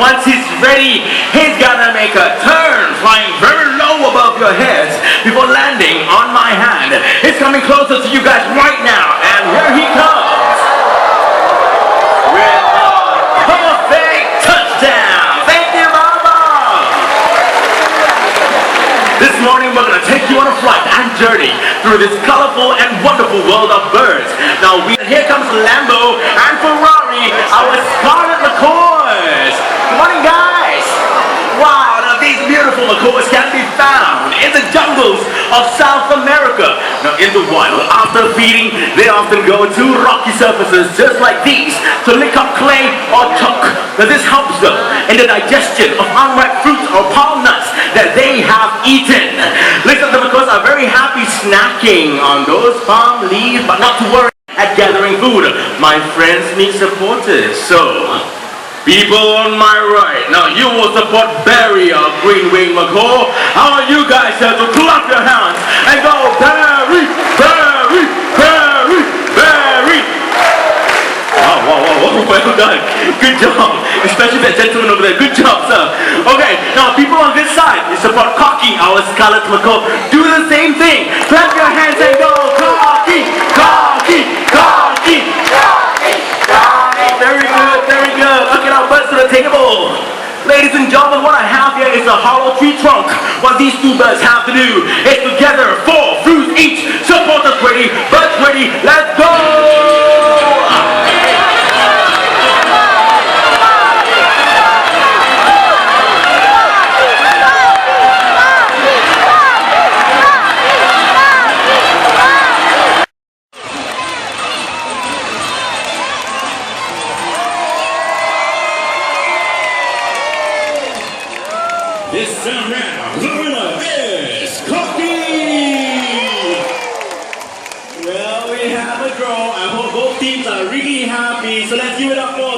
once he's ready, he's gonna make a turn, flying very low above your heads before landing on my hand. He's coming closer to you guys right now, and here he comes with a perfect touchdown. Thank you, Mama. This morning we're gonna take you on a flight and journey through this colorful and wonderful world of birds. Now here comes Lambo and Ferrari, our scarlet macaws. Good morning, guys. Wow, now these beautiful macaws can be found in the jungles of South America. Now in the wild, after feeding, they often go to rocky surfaces just like these to lick up clay or chalk. Now this helps them in the digestion of unripe fruits or palm nuts that they have eaten. Listen, the macaws are very happy snacking on those palm leaves, but not to worry at gathering food. My friends need supporters, so people on my right, now you will support Barry, our green-winged macaw. I want you guys here to clap your hands and go Barry, Barry, Barry, Barry. Wow, well done. Good job, especially that gentleman over there. Good job, sir. Okay, now people on this side, you support Cocky, our scarlet macaw. Do the same thing. Clap your hands and go Cocky, Cocky, Cocky, Cocky, Cocky. Very good, very good. Okay, now birds to the table. Ladies and gentlemen, what I have here is a hollow tree trunk. What these two birds have to do is to gather 4 fruits each. Supporters ready, birds ready, let's go! This time round, the winner is Cocky! Well, we have a draw. I hope both teams are really happy, so let's give it up for